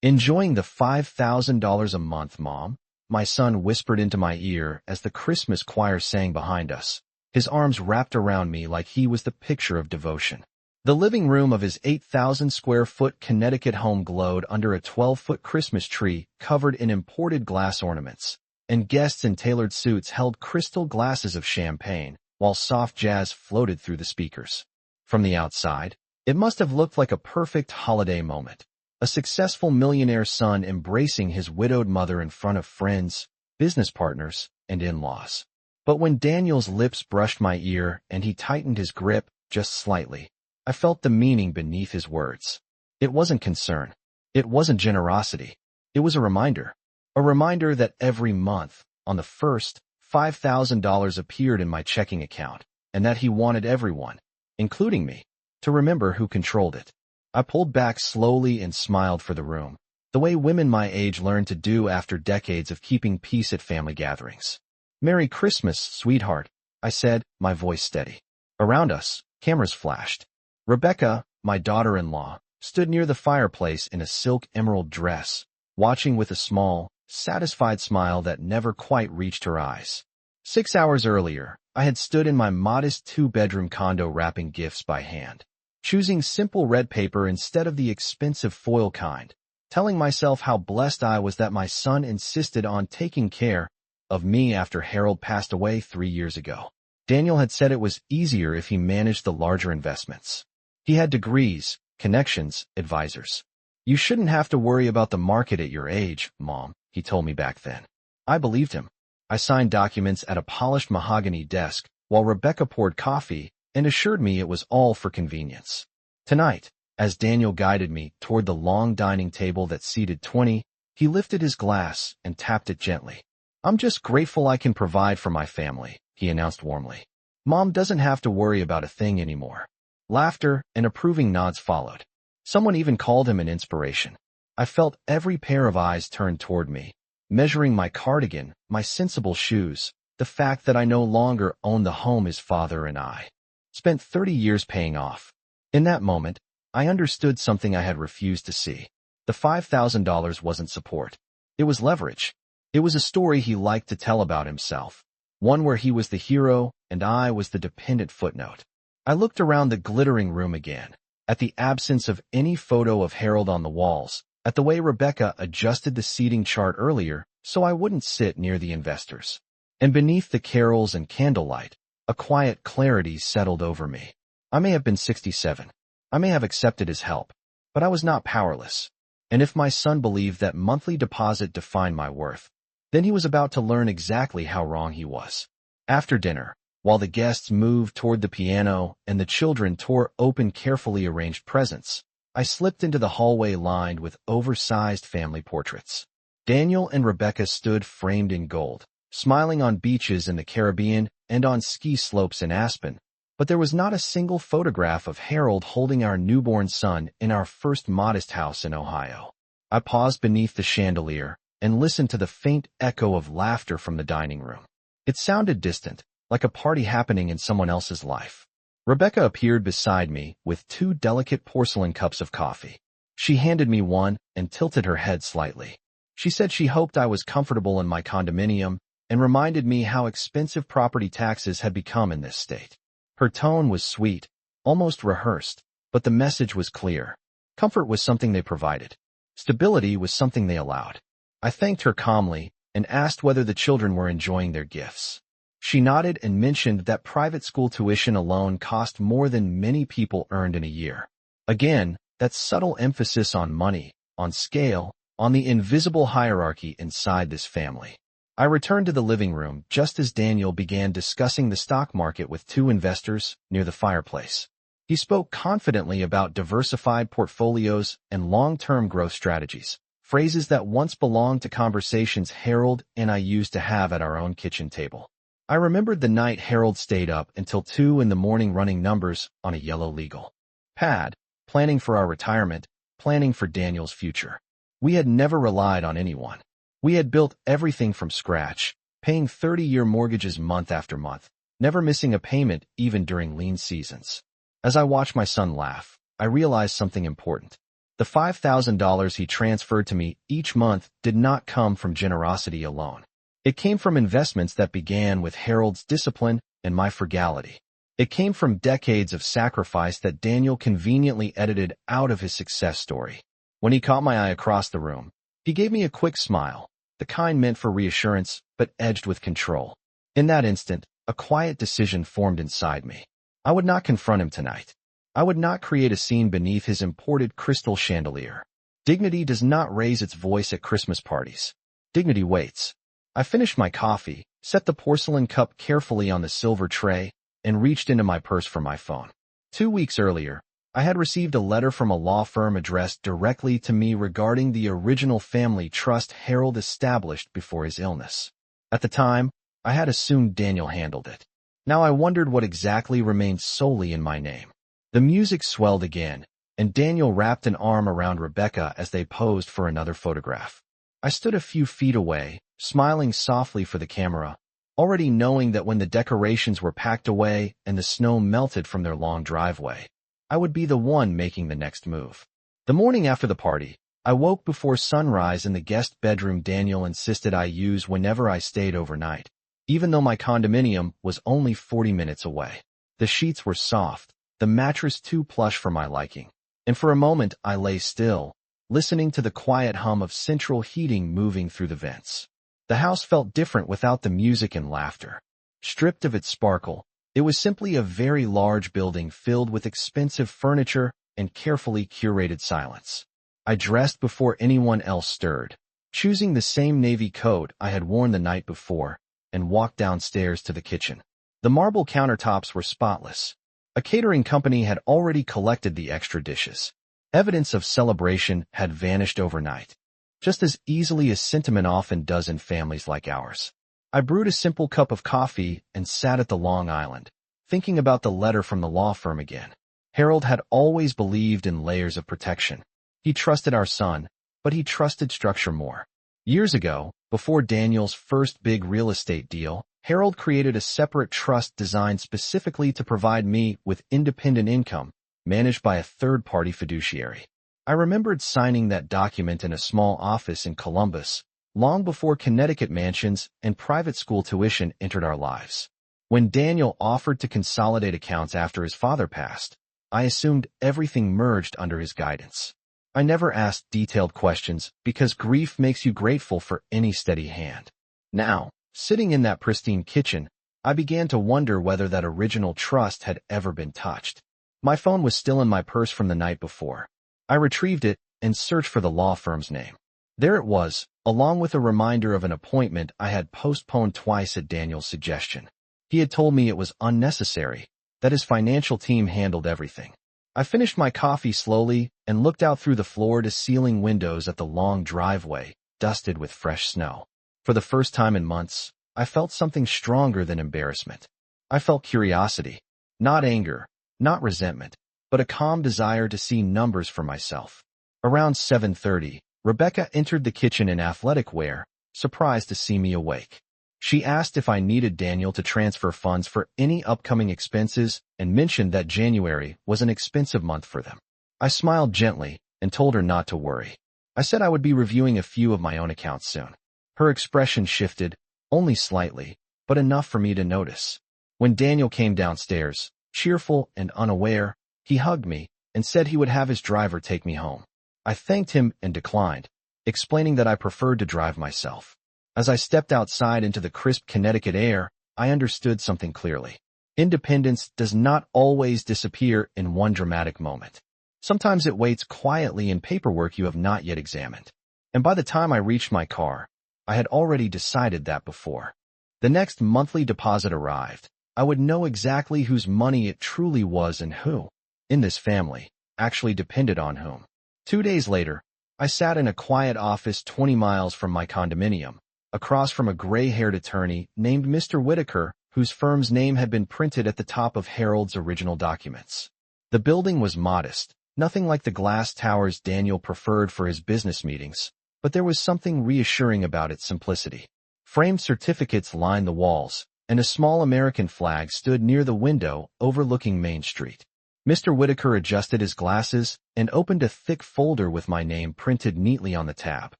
"Enjoying the $5,000 a month, Mom?" my son whispered into my ear as the Christmas choir sang behind us, his arms wrapped around me like he was the picture of devotion. The living room of his 8,000-square-foot Connecticut home glowed under a 12-foot Christmas tree covered in imported glass ornaments, and guests in tailored suits held crystal glasses of champagne, while soft jazz floated through the speakers. From the outside, it must have looked like a perfect holiday moment. A successful millionaire son embracing his widowed mother in front of friends, business partners, and in-laws. But when Daniel's lips brushed my ear and he tightened his grip just slightly, I felt the meaning beneath his words. It wasn't concern. It wasn't generosity. It was a reminder. A reminder that every month, on the first, $5,000 appeared in my checking account, and that he wanted everyone, including me, to remember who controlled it. I pulled back slowly and smiled for the room, the way women my age learn to do after decades of keeping peace at family gatherings. "Merry Christmas, sweetheart," I said, my voice steady. Around us, cameras flashed. Rebecca, my daughter-in-law, stood near the fireplace in a silk emerald dress, watching with a small, satisfied smile that never quite reached her eyes. 6 hours earlier, I had stood in my modest 2-bedroom condo wrapping gifts by hand, choosing simple red paper instead of the expensive foil kind, telling myself how blessed I was that my son insisted on taking care of me after Harold passed away 3 years ago. Daniel had said it was easier if he managed the larger investments. He had degrees, connections, advisors. "You shouldn't have to worry about the market at your age, Mom," he told me back then. I believed him. I signed documents at a polished mahogany desk while Rebecca poured coffee and assured me it was all for convenience. Tonight, as Daniel guided me toward the long dining table that seated 20, he lifted his glass and tapped it gently. "I'm just grateful I can provide for my family," he announced warmly. "Mom doesn't have to worry about a thing anymore." Laughter and approving nods followed. Someone even called him an inspiration. I felt every pair of eyes turned toward me, measuring my cardigan, my sensible shoes, the fact that I no longer owned the home his father and I spent 30 years paying off. In that moment, I understood something I had refused to see. The $5,000 wasn't support. It was leverage. It was a story he liked to tell about himself, one where he was the hero and I was the dependent footnote. I looked around the glittering room again, at the absence of any photo of Harold on the walls, at the way Rebecca adjusted the seating chart earlier so I wouldn't sit near the investors. And beneath the carols and candlelight, a quiet clarity settled over me. I may have been 67. I may have accepted his help, but I was not powerless. And if my son believed that monthly deposit defined my worth, then he was about to learn exactly how wrong he was. After dinner, while the guests moved toward the piano and the children tore open carefully arranged presents, I slipped into the hallway lined with oversized family portraits. Daniel and Rebecca stood framed in gold, smiling on beaches in the Caribbean and on ski slopes in Aspen, but there was not a single photograph of Harold holding our newborn son in our first modest house in Ohio. I paused beneath the chandelier and listened to the faint echo of laughter from the dining room. It sounded distant, like a party happening in someone else's life. Rebecca appeared beside me with 2 delicate porcelain cups of coffee. She handed me one and tilted her head slightly. She said she hoped I was comfortable in my condominium and reminded me how expensive property taxes had become in this state. Her tone was sweet, almost rehearsed, but the message was clear. Comfort was something they provided. Stability was something they allowed. I thanked her calmly and asked whether the children were enjoying their gifts. She nodded and mentioned that private school tuition alone cost more than many people earned in a year. Again, that subtle emphasis on money, on scale, on the invisible hierarchy inside this family. I returned to the living room just as Daniel began discussing the stock market with 2 investors near the fireplace. He spoke confidently about diversified portfolios and long-term growth strategies, phrases that once belonged to conversations Harold and I used to have at our own kitchen table. I remembered the night Harold stayed up until 2 in the morning running numbers on a yellow legal pad, planning for our retirement, planning for Daniel's future. We had never relied on anyone. We had built everything from scratch, paying 30-year mortgages month after month, never missing a payment even during lean seasons. As I watched my son laugh, I realized something important. The $5,000 he transferred to me each month did not come from generosity alone. It came from investments that began with Harold's discipline and my frugality. It came from decades of sacrifice that Daniel conveniently edited out of his success story. When he caught my eye across the room, he gave me a quick smile, the kind meant for reassurance, but edged with control. In that instant, a quiet decision formed inside me. I would not confront him tonight. I would not create a scene beneath his imported crystal chandelier. Dignity does not raise its voice at Christmas parties. Dignity waits. I finished my coffee, set the porcelain cup carefully on the silver tray, and reached into my purse for my phone. 2 weeks earlier, I had received a letter from a law firm addressed directly to me regarding the original family trust Harold established before his illness. At the time, I had assumed Daniel handled it. Now I wondered what exactly remained solely in my name. The music swelled again, and Daniel wrapped an arm around Rebecca as they posed for another photograph. I stood a few feet away, smiling softly for the camera, already knowing that when the decorations were packed away and the snow melted from their long driveway, I would be the one making the next move. The morning after the party, I woke before sunrise in the guest bedroom Daniel insisted I use whenever I stayed overnight, even though my condominium was only 40 minutes away. The sheets were soft, the mattress too plush for my liking, and for a moment I lay still, listening to the quiet hum of central heating moving through the vents. The house felt different without the music and laughter. Stripped of its sparkle, it was simply a very large building filled with expensive furniture and carefully curated silence. I dressed before anyone else stirred, choosing the same navy coat I had worn the night before, and walked downstairs to the kitchen. The marble countertops were spotless. A catering company had already collected the extra dishes. Evidence of celebration had vanished overnight, just as easily as sentiment often does in families like ours. I brewed a simple cup of coffee and sat at the Long Island, thinking about the letter from the law firm again. Harold had always believed in layers of protection. He trusted our son, but he trusted structure more. Years ago, before Daniel's first big real estate deal, Harold created a separate trust designed specifically to provide me with independent income, managed by a third-party fiduciary. I remembered signing that document in a small office in Columbus, long before Connecticut mansions and private school tuition entered our lives. When Daniel offered to consolidate accounts after his father passed, I assumed everything merged under his guidance. I never asked detailed questions because grief makes you grateful for any steady hand. Now, sitting in that pristine kitchen, I began to wonder whether that original trust had ever been touched. My phone was still in my purse from the night before. I retrieved it and searched for the law firm's name. There it was, along with a reminder of an appointment I had postponed twice at Daniel's suggestion. He had told me it was unnecessary, that his financial team handled everything. I finished my coffee slowly and looked out through the floor-to-ceiling windows at the long driveway, dusted with fresh snow. For the first time in months, I felt something stronger than embarrassment. I felt curiosity, not anger, not resentment, but a calm desire to see numbers for myself. Around 7:30, Rebecca entered the kitchen in athletic wear, surprised to see me awake. She asked if I needed Daniel to transfer funds for any upcoming expenses and mentioned that January was an expensive month for them. I smiled gently and told her not to worry. I said I would be reviewing a few of my own accounts soon. Her expression shifted, only slightly, but enough for me to notice. When Daniel came downstairs, cheerful and unaware, he hugged me and said he would have his driver take me home. I thanked him and declined, explaining that I preferred to drive myself. As I stepped outside into the crisp Connecticut air, I understood something clearly. Independence does not always disappear in one dramatic moment. Sometimes it waits quietly in paperwork you have not yet examined. And by the time I reached my car, I had already decided that before. The next monthly deposit arrived. I would know exactly whose money it truly was and who, in this family, actually depended on whom. 2 days later, I sat in a quiet office 20 miles from my condominium, across from a gray-haired attorney named Mr. Whitaker, whose firm's name had been printed at the top of Harold's original documents. The building was modest, nothing like the glass towers Daniel preferred for his business meetings, but there was something reassuring about its simplicity. Framed certificates lined the walls, and a small American flag stood near the window overlooking Main Street. Mr. Whitaker adjusted his glasses and opened a thick folder with my name printed neatly on the tab.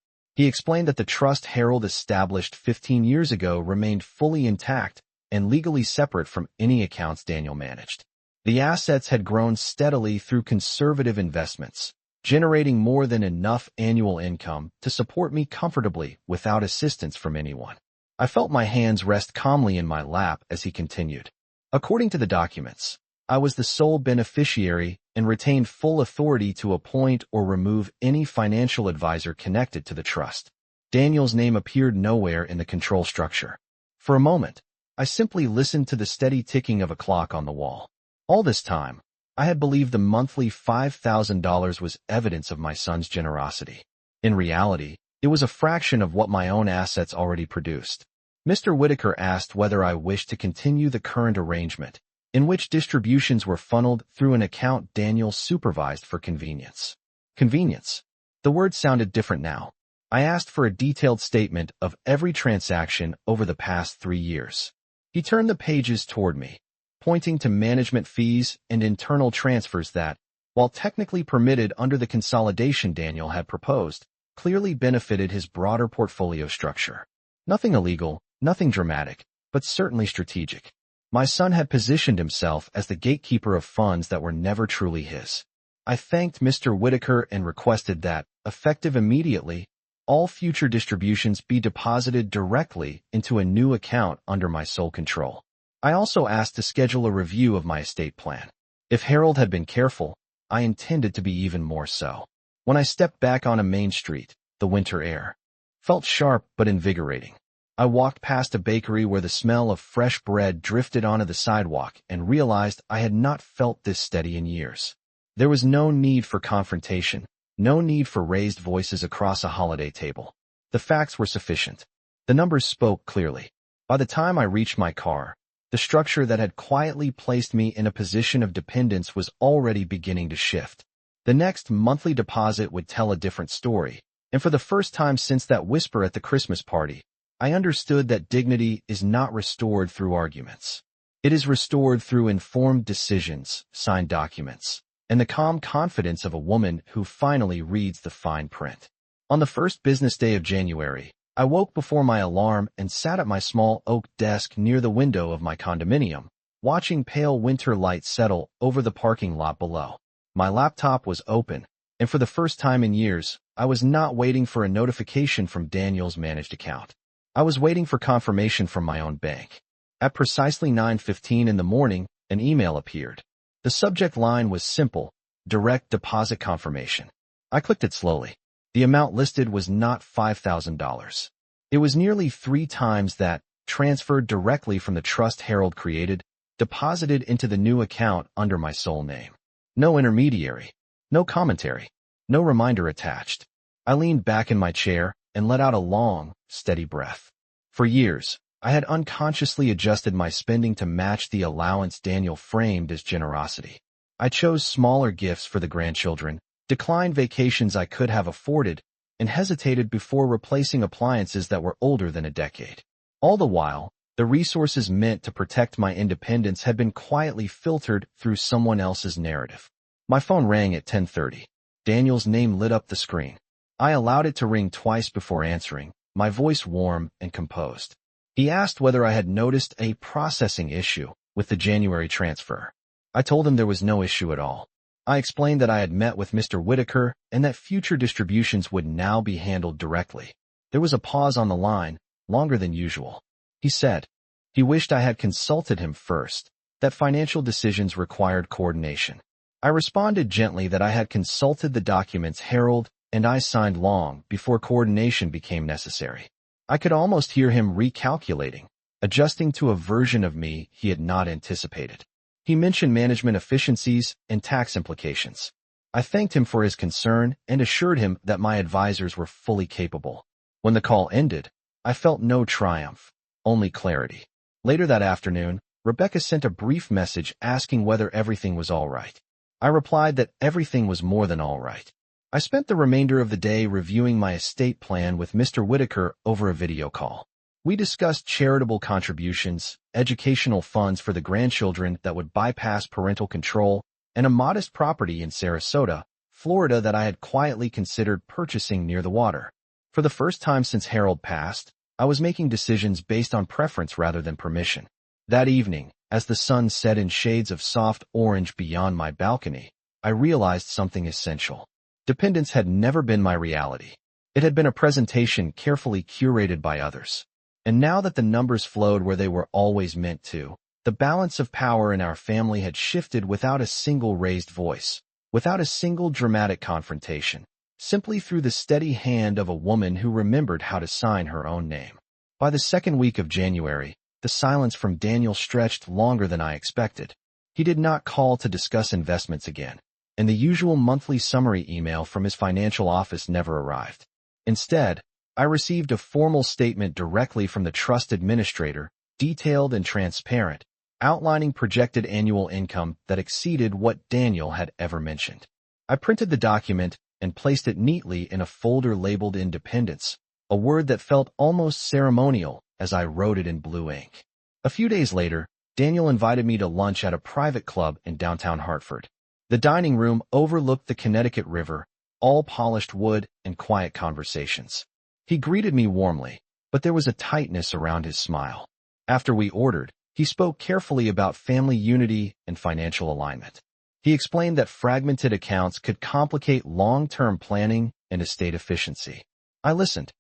He explained that the trust Harold established 15 years ago remained fully intact and legally separate from any accounts Daniel managed. The assets had grown steadily through conservative investments, generating more than enough annual income to support me comfortably without assistance from anyone. I felt my hands rest calmly in my lap as he continued. According to the documents, I was the sole beneficiary and retained full authority to appoint or remove any financial advisor connected to the trust. Daniel's name appeared nowhere in the control structure. For a moment, I simply listened to the steady ticking of a clock on the wall. All this time, I had believed the monthly $5,000 was evidence of my son's generosity. In reality, it was a fraction of what my own assets already produced. Mr. Whitaker asked whether I wished to continue the current arrangement, in which distributions were funneled through an account Daniel supervised for convenience. Convenience. The word sounded different now. I asked for a detailed statement of every transaction over the past 3 years. He turned the pages toward me, pointing to management fees and internal transfers that, while technically permitted under the consolidation Daniel had proposed, clearly benefited his broader portfolio structure. Nothing illegal, nothing dramatic, but certainly strategic. My son had positioned himself as the gatekeeper of funds that were never truly his. I thanked Mr. Whitaker and requested that, effective immediately, all future distributions be deposited directly into a new account under my sole control. I also asked to schedule a review of my estate plan. If Harold had been careful, I intended to be even more so. When I stepped back on a main street, the winter air felt sharp but invigorating. I walked past a bakery where the smell of fresh bread drifted onto the sidewalk and realized I had not felt this steady in years. There was no need for confrontation, no need for raised voices across a holiday table. The facts were sufficient. The numbers spoke clearly. By the time I reached my car, the structure that had quietly placed me in a position of dependence was already beginning to shift. The next monthly deposit would tell a different story, and for the first time since that whisper at the Christmas party, I understood that dignity is not restored through arguments. It is restored through informed decisions, signed documents, and the calm confidence of a woman who finally reads the fine print. On the first business day of January, I woke before my alarm and sat at my small oak desk near the window of my condominium, watching pale winter light settle over the parking lot below. My laptop was open, and for the first time in years, I was not waiting for a notification from Daniel's managed account. I was waiting for confirmation from my own bank. At precisely 9:15 in the morning, an email appeared. The subject line was simple: direct deposit confirmation. I clicked it slowly. The amount listed was not $5,000. It was nearly 3 times that, transferred directly from the trust Harold created, deposited into the new account under my sole name. No intermediary, no commentary, no reminder attached. I leaned back in my chair and let out a long, steady breath. For years, I had unconsciously adjusted my spending to match the allowance Daniel framed as generosity. I chose smaller gifts for the grandchildren, declined vacations I could have afforded, and hesitated before replacing appliances that were older than a decade. All the while, the resources meant to protect my independence had been quietly filtered through someone else's narrative. My phone rang at 10:30. Daniel's name lit up the screen. I allowed it to ring twice before answering, my voice warm and composed. He asked whether I had noticed a processing issue with the January transfer. I told him there was no issue at all. I explained that I had met with Mr. Whitaker and that future distributions would now be handled directly. There was a pause on the line, longer than usual. He said he wished I had consulted him first, that financial decisions required coordination. I responded gently that I had consulted the documents Harold and I signed long before coordination became necessary. I could almost hear him recalculating, adjusting to a version of me he had not anticipated. He mentioned management efficiencies and tax implications. I thanked him for his concern and assured him that my advisors were fully capable. When the call ended, I felt no triumph, only clarity. Later that afternoon, Rebecca sent a brief message asking whether everything was all right. I replied that everything was more than all right. I spent the remainder of the day reviewing my estate plan with Mr. Whitaker over a video call. We discussed charitable contributions, educational funds for the grandchildren that would bypass parental control, and a modest property in Sarasota, Florida that I had quietly considered purchasing near the water. For the first time since Harold passed, I was making decisions based on preference rather than permission. That evening, as the sun set in shades of soft orange beyond my balcony, I realized something essential. Dependence had never been my reality. It had been a presentation carefully curated by others. And now that the numbers flowed where they were always meant to, the balance of power in our family had shifted without a single raised voice, without a single dramatic confrontation, simply through the steady hand of a woman who remembered how to sign her own name. By the second week of January, the silence from Daniel stretched longer than I expected. He did not call to discuss investments again, and the usual monthly summary email from his financial office never arrived. Instead, I received a formal statement directly from the trust administrator, detailed and transparent, outlining projected annual income that exceeded what Daniel had ever mentioned. I printed the document and placed it neatly in a folder labeled Independence, a word that felt almost ceremonial as I wrote it in blue ink. A few days later, Daniel invited me to lunch at a private club in downtown Hartford. The dining room overlooked the Connecticut River, all polished wood and quiet conversations. He greeted me warmly, but there was a tightness around his smile. After we ordered, he spoke carefully about family unity and financial alignment. He explained that fragmented accounts could complicate long-term planning and estate efficiency. I listened,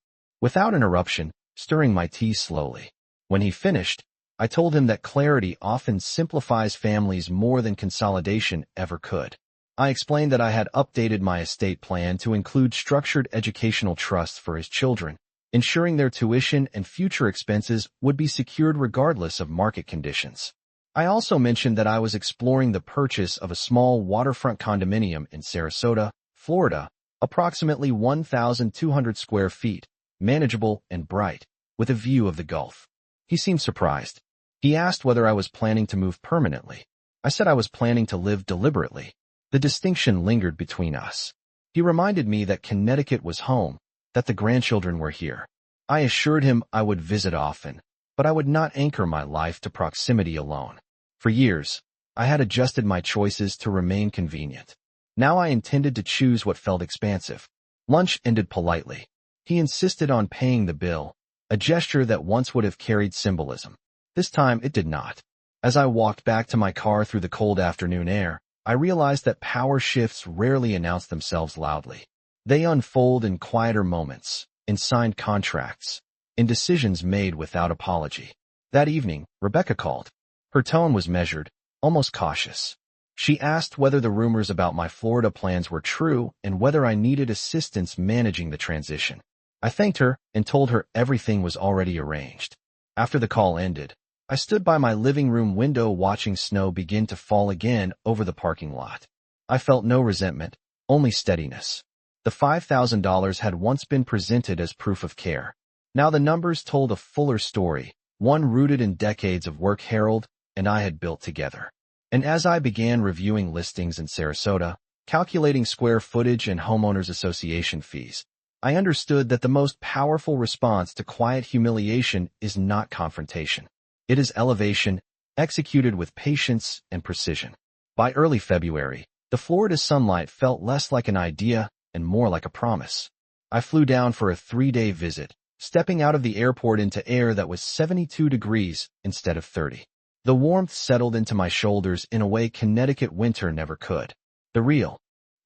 without interruption, stirring my tea slowly. When he finished, I told him that clarity often simplifies families more than consolidation ever could. I explained that I had updated my estate plan to include structured educational trusts for his children, ensuring their tuition and future expenses would be secured regardless of market conditions. I also mentioned that I was exploring the purchase of a small waterfront condominium in Sarasota, Florida, approximately 1,200 square feet, manageable and bright, with a view of the Gulf. He seemed surprised. He asked whether I was planning to move permanently. I said I was planning to live deliberately. The distinction lingered between us. He reminded me that Connecticut was home, that the grandchildren were here. I assured him I would visit often, but I would not anchor my life to proximity alone. For years, I had adjusted my choices to remain convenient. Now I intended to choose what felt expansive. Lunch ended politely. He insisted on paying the bill, a gesture that once would have carried symbolism. This time it did not. As I walked back to my car through the cold afternoon air, I realized that power shifts rarely announce themselves loudly. They unfold in quieter moments, in signed contracts, in decisions made without apology. That evening, Rebecca called. Her tone was measured, almost cautious. She asked whether the rumors about my Florida plans were true and whether I needed assistance managing the transition. I thanked her and told her everything was already arranged. After the call ended, I stood by my living room window watching snow begin to fall again over the parking lot. I felt no resentment, only steadiness. The $5,000 had once been presented as proof of care. Now the numbers told a fuller story, one rooted in decades of work Harold and I had built together. And as I began reviewing listings in Sarasota, calculating square footage and homeowners association fees, I understood that the most powerful response to quiet humiliation is not confrontation. It is elevation, executed with patience and precision. By early February, the Florida sunlight felt less like an idea and more like a promise. I flew down for a 3-day visit, stepping out of the airport into air that was 72 degrees instead of 30. The warmth settled into my shoulders in a way Connecticut winter never could. The real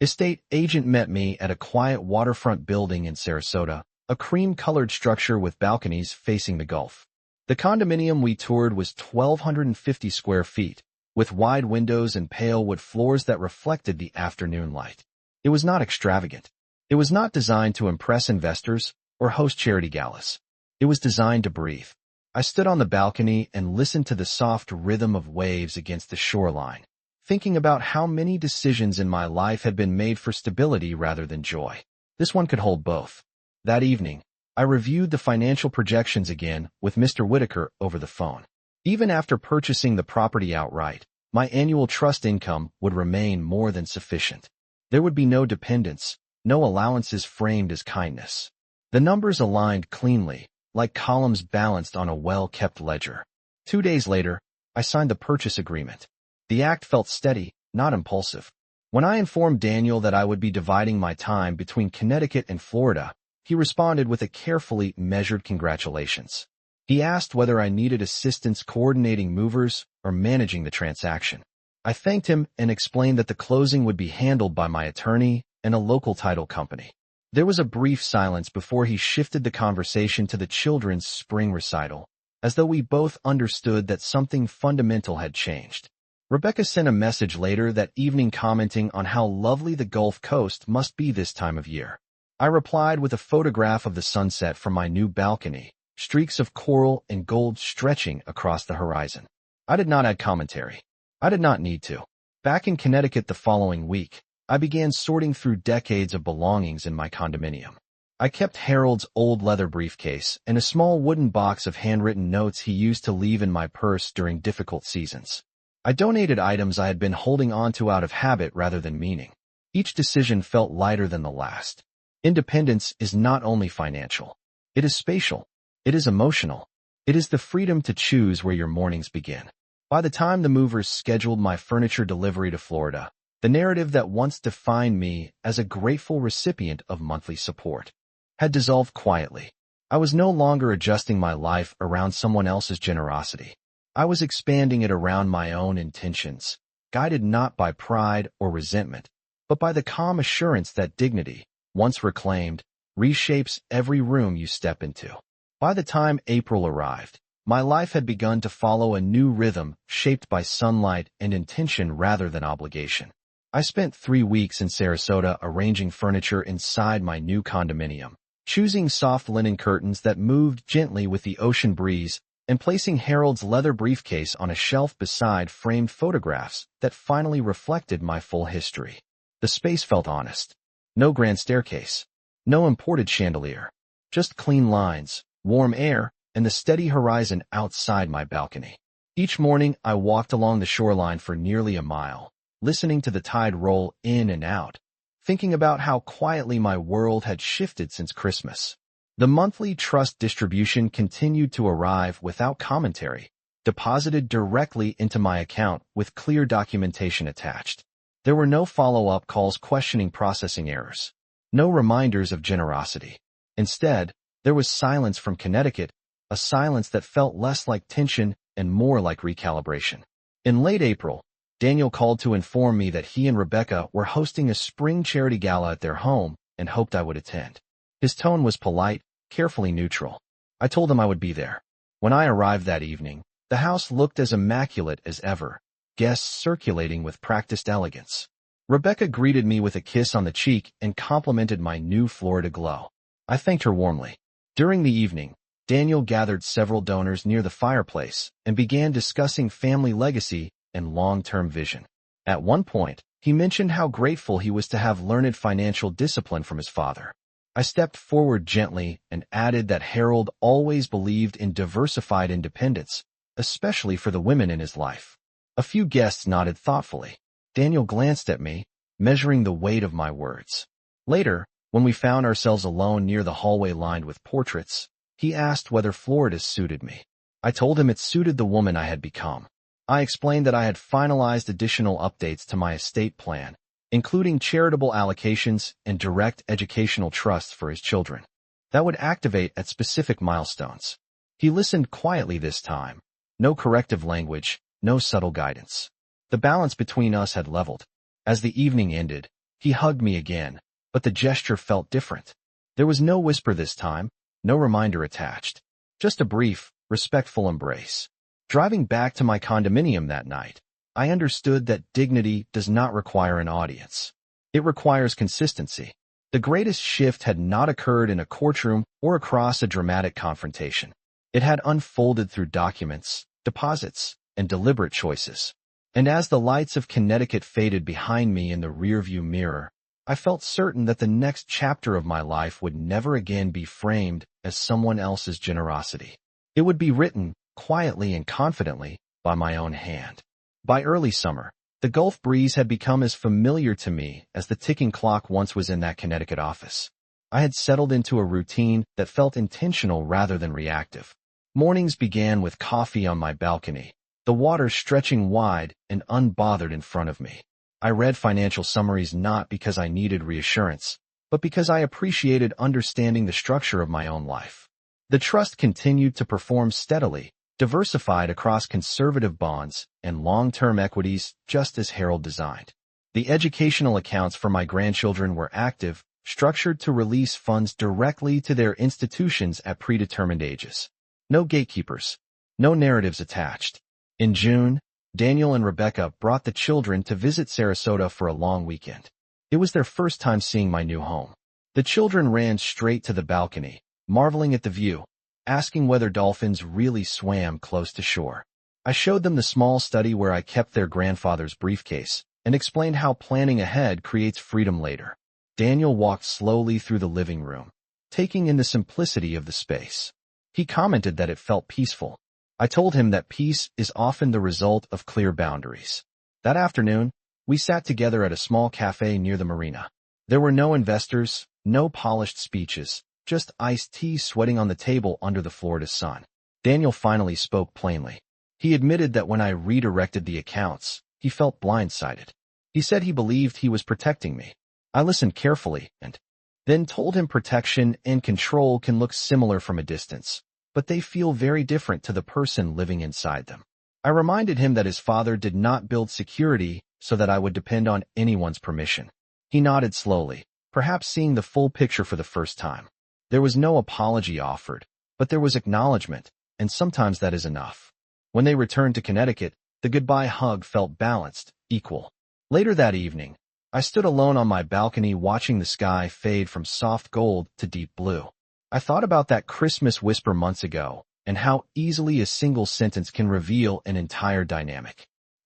estate agent met me at a quiet waterfront building in Sarasota, a cream-colored structure with balconies facing the Gulf. The condominium we toured was 1,250 square feet, with wide windows and pale wood floors that reflected the afternoon light. It was not extravagant. It was not designed to impress investors or host charity galas. It was designed to breathe. I stood on the balcony and listened to the soft rhythm of waves against the shoreline, thinking about how many decisions in my life had been made for stability rather than joy. This one could hold both. That evening, I reviewed the financial projections again with Mr. Whitaker over the phone. Even after purchasing the property outright, my annual trust income would remain more than sufficient. There would be no dependence, no allowances framed as kindness. The numbers aligned cleanly, like columns balanced on a well-kept ledger. 2 days later, I signed the purchase agreement. The act felt steady, not impulsive. When I informed Daniel that I would be dividing my time between Connecticut and Florida, he responded with a carefully measured congratulations. He asked whether I needed assistance coordinating movers or managing the transaction. I thanked him and explained that the closing would be handled by my attorney and a local title company. There was a brief silence before he shifted the conversation to the children's spring recital, as though we both understood that something fundamental had changed. Rebecca sent a message later that evening commenting on how lovely the Gulf Coast must be this time of year. I replied with a photograph of the sunset from my new balcony, streaks of coral and gold stretching across the horizon. I did not add commentary. I did not need to. Back in Connecticut the following week, I began sorting through decades of belongings in my condominium. I kept Harold's old leather briefcase and a small wooden box of handwritten notes he used to leave in my purse during difficult seasons. I donated items I had been holding onto out of habit rather than meaning. Each decision felt lighter than the last. Independence is not only financial. It is spatial. It is emotional. It is the freedom to choose where your mornings begin. By the time the movers scheduled my furniture delivery to Florida, the narrative that once defined me as a grateful recipient of monthly support had dissolved quietly. I was no longer adjusting my life around someone else's generosity. I was expanding it around my own intentions, guided not by pride or resentment, but by the calm assurance that dignity, once reclaimed, reshapes every room you step into. By the time April arrived, my life had begun to follow a new rhythm shaped by sunlight and intention rather than obligation. I spent 3 weeks in Sarasota arranging furniture inside my new condominium, choosing soft linen curtains that moved gently with the ocean breeze, and placing Harold's leather briefcase on a shelf beside framed photographs that finally reflected my full history. The space felt honest. No grand staircase. No imported chandelier. Just clean lines, warm air, and the steady horizon outside my balcony. Each morning, I walked along the shoreline for nearly a mile, listening to the tide roll in and out, thinking about how quietly my world had shifted since Christmas. The monthly trust distribution continued to arrive without commentary, deposited directly into my account with clear documentation attached. There were no follow-up calls questioning processing errors, no reminders of generosity. Instead, there was silence from Connecticut, a silence that felt less like tension and more like recalibration. In late April, Daniel called to inform me that he and Rebecca were hosting a spring charity gala at their home and hoped I would attend. His tone was polite, carefully neutral. I told him I would be there. When I arrived that evening, the house looked as immaculate as ever, guests circulating with practiced elegance. Rebecca greeted me with a kiss on the cheek and complimented my new Florida glow. I thanked her warmly. During the evening, Daniel gathered several donors near the fireplace and began discussing family legacy and long-term vision. At one point, he mentioned how grateful he was to have learned financial discipline from his father. I stepped forward gently and added that Harold always believed in diversified independence, especially for the women in his life. A few guests nodded thoughtfully. Daniel glanced at me, measuring the weight of my words. Later, when we found ourselves alone near the hallway lined with portraits, he asked whether Florida suited me. I told him it suited the woman I had become. I explained that I had finalized additional updates to my estate plan, including charitable allocations and direct educational trusts for his children, that would activate at specific milestones. He listened quietly this time. No corrective language, no subtle guidance. The balance between us had leveled. As the evening ended, he hugged me again, but the gesture felt different. There was no whisper this time, no reminder attached. Just a brief, respectful embrace. Driving back to my condominium that night, I understood that dignity does not require an audience. It requires consistency. The greatest shift had not occurred in a courtroom or across a dramatic confrontation. It had unfolded through documents, deposits, and deliberate choices. And as the lights of Connecticut faded behind me in the rearview mirror, I felt certain that the next chapter of my life would never again be framed as someone else's generosity. It would be written, quietly and confidently, by my own hand. By early summer, the Gulf breeze had become as familiar to me as the ticking clock once was in that Connecticut office. I had settled into a routine that felt intentional rather than reactive. Mornings began with coffee on my balcony, the water stretching wide and unbothered in front of me. I read financial summaries not because I needed reassurance, but because I appreciated understanding the structure of my own life. The trust continued to perform steadily, diversified across conservative bonds and long-term equities just as Harold designed. The educational accounts for my grandchildren were active, structured to release funds directly to their institutions at predetermined ages. No gatekeepers, no narratives attached. In June, Daniel and Rebecca brought the children to visit Sarasota for a long weekend. It was their first time seeing my new home. The children ran straight to the balcony, marveling at the view, asking whether dolphins really swam close to shore. I showed them the small study where I kept their grandfather's briefcase and explained how planning ahead creates freedom later. Daniel walked slowly through the living room, taking in the simplicity of the space. He commented that it felt peaceful. I told him that peace is often the result of clear boundaries. That afternoon, we sat together at a small cafe near the marina. There were no investors, no polished speeches, just iced tea sweating on the table under the Florida sun. Daniel finally spoke plainly. He admitted that when I redirected the accounts, he felt blindsided. He said he believed he was protecting me. I listened carefully and then told him protection and control can look similar from a distance, but they feel very different to the person living inside them. I reminded him that his father did not build security so that I would depend on anyone's permission. He nodded slowly, perhaps seeing the full picture for the first time. There was no apology offered, but there was acknowledgement, and sometimes that is enough. When they returned to Connecticut, the goodbye hug felt balanced, equal. Later that evening, I stood alone on my balcony watching the sky fade from soft gold to deep blue. I thought about that Christmas whisper months ago, and how easily a single sentence can reveal an entire dynamic.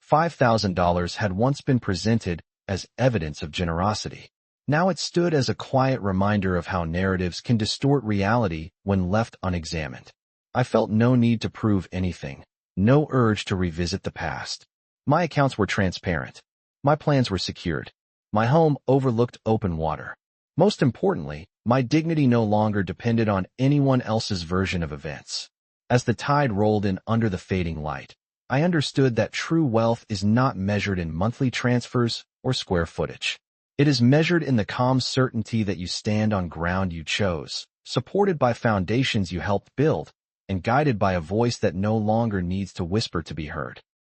$5,000 had once been presented as evidence of generosity. Now it stood as a quiet reminder of how narratives can distort reality when left unexamined. I felt no need to prove anything, no urge to revisit the past. My accounts were transparent. My plans were secured. My home overlooked open water. Most importantly, my dignity no longer depended on anyone else's version of events. As the tide rolled in under the fading light, I understood that true wealth is not measured in monthly transfers or square footage. It is measured in the calm certainty that you stand on ground you chose, supported by foundations you helped build, and guided by a voice that no longer needs to whisper to be heard.